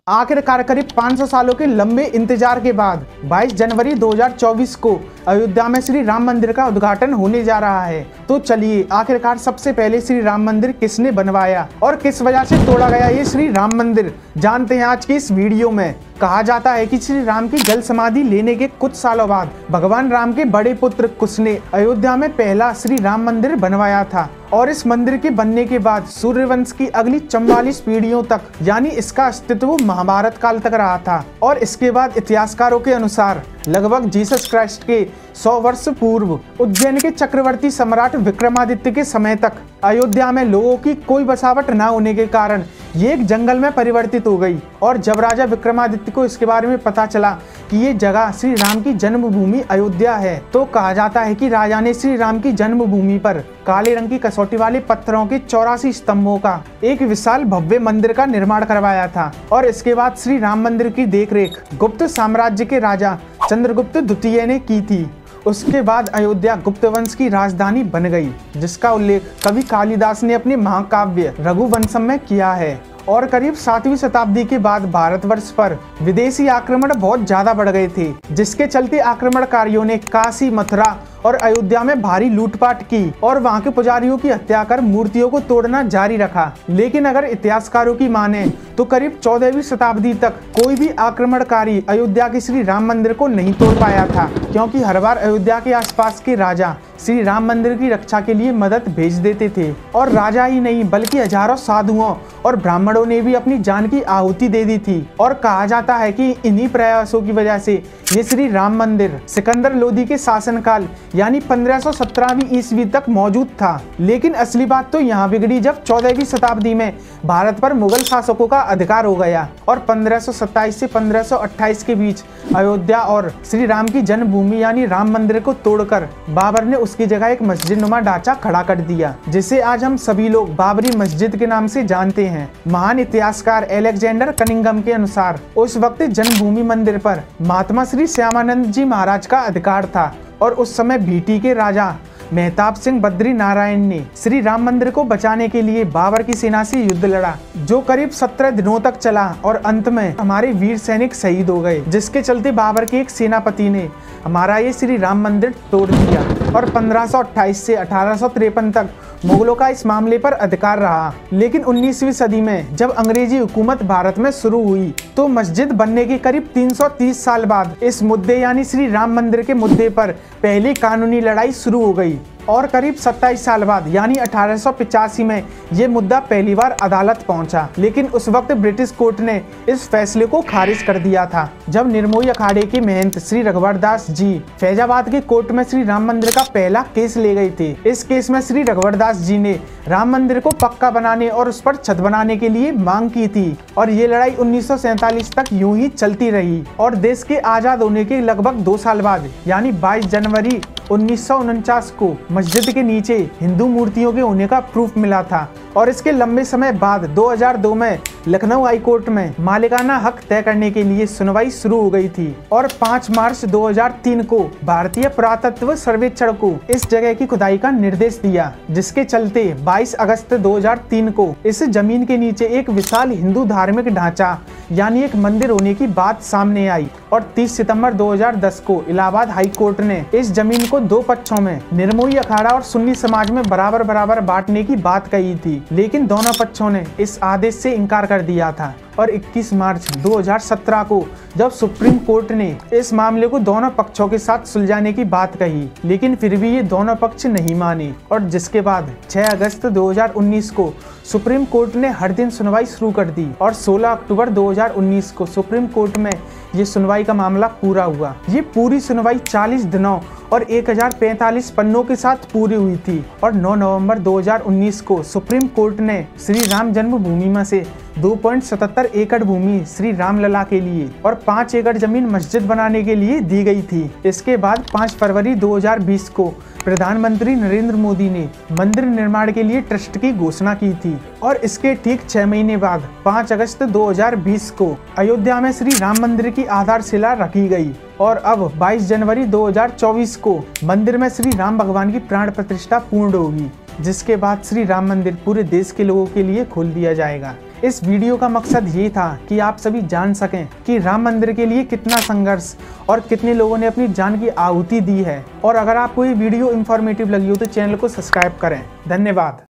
आखिरकार करीब 500 सालों के लंबे इंतजार के बाद 22 जनवरी 2024 को अयोध्या में श्री राम मंदिर का उद्घाटन होने जा रहा है। तो चलिए आखिरकार सबसे पहले श्री राम मंदिर किसने बनवाया और किस वजह से तोड़ा गया ये श्री राम मंदिर, जानते हैं आज की इस वीडियो में। कहा जाता है कि श्री राम की जल समाधि लेने के कुछ सालों बाद भगवान राम के बड़े पुत्र कुश ने अयोध्या में पहला श्री राम मंदिर बनवाया था और इस मंदिर के बनने के बाद सूर्यवंश की अगली 44 पीढ़ियों तक यानी इसका अस्तित्व महाभारत काल तक रहा था। और इसके बाद इतिहासकारों के अनुसार लगभग जीसस क्राइस्ट के 100 वर्ष पूर्व उज्जैन के चक्रवर्ती सम्राट विक्रमादित्य के समय तक अयोध्या में लोगों की कोई बसावट न होने के कारण ये एक जंगल में परिवर्तित हो गई। और जब राजा विक्रमादित्य को इसके बारे में पता चला कि ये जगह श्री राम की जन्मभूमि अयोध्या है, तो कहा जाता है कि राजा ने श्री राम की जन्मभूमि पर काले रंग की कसौटी वाले पत्थरों के 84 स्तंभों का एक विशाल भव्य मंदिर का निर्माण करवाया था। और इसके बाद श्री राम मंदिर की देखरेख गुप्त साम्राज्य के राजा चंद्रगुप्त द्वितीय ने की थी। उसके बाद अयोध्या गुप्त वंश की राजधानी बन गई, जिसका उल्लेख कवि कालिदास ने अपने महाकाव्य रघुवंशम में किया है। और करीब 7वीं शताब्दी के बाद भारतवर्ष पर विदेशी आक्रमण बहुत ज्यादा बढ़ गए थे, जिसके चलते आक्रमणकारियों ने काशी, मथुरा और अयोध्या में भारी लूटपाट की और वहां के पुजारियों की हत्या कर मूर्तियों को तोड़ना जारी रखा। लेकिन अगर इतिहासकारों की माने तो करीब 14वीं शताब्दी तक कोई भी आक्रमणकारी अयोध्या के श्री राम मंदिर को नहीं तोड़ पाया था, क्योंकि हर बार अयोध्या के आसपास के राजा श्री राम मंदिर की रक्षा के लिए मदद भेज देते थे। और राजा ही नहीं बल्कि हजारों साधुओं और ब्राह्मणों ने भी अपनी जान की आहुति दे दी थी। और कहा जाता है कि इन्हीं प्रयासों की वजह से ये श्री राम मंदिर सिकंदर लोदी के शासनकाल यानी 1517वीं ईस्वी तक मौजूद था। लेकिन असली बात तो यहाँ बिगड़ी जब 14वीं शताब्दी में भारत पर मुगल शासकों का अधिकार हो गया और 1527 से 1528 के बीच अयोध्या और श्री राम की जन्मभूमि यानी राम मंदिर को तोड़कर बाबर ने उसकी जगह एक मस्जिद नुमा ढांचा खड़ा कर दिया, जिसे आज हम सभी लोग बाबरी मस्जिद के नाम से जानते हैं। महान इतिहासकार अलेक्जेंडर कनिंघम के अनुसार उस वक्त जन्मभूमि मंदिर पर महात्मा श्री श्यामानंद जी महाराज का अधिकार था और उस समय भीटी के राजा मेहताब सिंह बद्री नारायण ने श्री राम मंदिर को बचाने के लिए बाबर की सेना से युद्ध लड़ा, जो करीब 17 दिनों तक चला और अंत में हमारे वीर सैनिक शहीद हो गए, जिसके चलते बाबर के एक सेनापति ने हमारा ये श्री राम मंदिर तोड़ दिया। और 1528 से 1853 तक मुगलों का इस मामले पर अधिकार रहा। लेकिन 19वीं सदी में जब अंग्रेजी हुकूमत भारत में शुरू हुई तो मस्जिद बनने के करीब 330 साल बाद इस मुद्दे यानी श्री राम मंदिर के मुद्दे पर पहली कानूनी लड़ाई शुरू हो गई। और करीब 27 साल बाद यानी 1885 में ये मुद्दा पहली बार अदालत पहुंचा। लेकिन उस वक्त ब्रिटिश कोर्ट ने इस फैसले को खारिज कर दिया था, जब निर्मोही अखाड़े के महंत श्री रघुवरदास जी फैजाबाद के कोर्ट में श्री राम मंदिर का पहला केस ले गए थे। इस केस में श्री रघुवरदास जी ने राम मंदिर को पक्का बनाने और उस पर छत बनाने के लिए मांग की थी। और ये लड़ाई 1947 तक यूं ही चलती रही और देश के आजाद होने के लगभग 2 साल बाद यानी 22 जनवरी 1949 को मस्जिद के नीचे हिंदू मूर्तियों के होने का प्रूफ मिला था। और इसके लंबे समय बाद 2002 में लखनऊ हाई कोर्ट में मालिकाना हक तय करने के लिए सुनवाई शुरू हो गई थी। और 5 मार्च 2003 को भारतीय पुरातत्व सर्वेक्षण को इस जगह की खुदाई का निर्देश दिया, जिसके चलते 22 अगस्त 2003 को इस जमीन के नीचे एक विशाल हिंदू धार्मिक ढांचा यानी एक मंदिर होने की बात सामने आई। और 30 सितंबर 2010 को इलाहाबाद हाई कोर्ट ने इस जमीन को 2 पक्षों में निर्मोही अखाड़ा और सुन्नी समाज में बराबर बराबर बांटने की बात कही थी, लेकिन दोनों पक्षों ने इस आदेश से इनकार कर दिया था। और 21 मार्च 2017 को जब सुप्रीम कोर्ट ने इस मामले को दोनों पक्षों के साथ सुलझाने की बात कही, लेकिन फिर भी ये दोनों पक्ष नहीं माने। और जिसके बाद 6 अगस्त 2019 को सुप्रीम कोर्ट ने हर दिन सुनवाई शुरू कर दी और 16 अक्टूबर 2019 को सुप्रीम कोर्ट में ये सुनवाई का मामला पूरा हुआ। ये पूरी सुनवाई 40 दिनों और 1045 पन्नों के साथ पूरी हुई थी। और 9 नवंबर 2019 को सुप्रीम कोर्ट ने श्री राम जन्मभूमि में से 2.77 एकड़ भूमि श्री राम लला के लिए और 5 एकड़ जमीन मस्जिद बनाने के लिए दी गई थी। इसके बाद 5 फरवरी 2020 को प्रधानमंत्री नरेंद्र मोदी ने मंदिर निर्माण के लिए ट्रस्ट की घोषणा की थी। और इसके ठीक 6 महीने बाद 5 अगस्त 2020 को अयोध्या में श्री राम मंदिर की आधारशिला रखी गई। और अब 22 जनवरी 2024 को मंदिर में श्री राम भगवान की प्राण प्रतिष्ठा पूर्ण होगी, जिसके बाद श्री राम मंदिर पूरे देश के लोगों के लिए खोल दिया जाएगा। इस वीडियो का मकसद ये था कि आप सभी जान सकें कि राम मंदिर के लिए कितना संघर्ष और कितने लोगों ने अपनी जान की आहुति दी है। और अगर आपको ये वीडियो इन्फॉर्मेटिव लगी हो तो चैनल को सब्सक्राइब करें। धन्यवाद।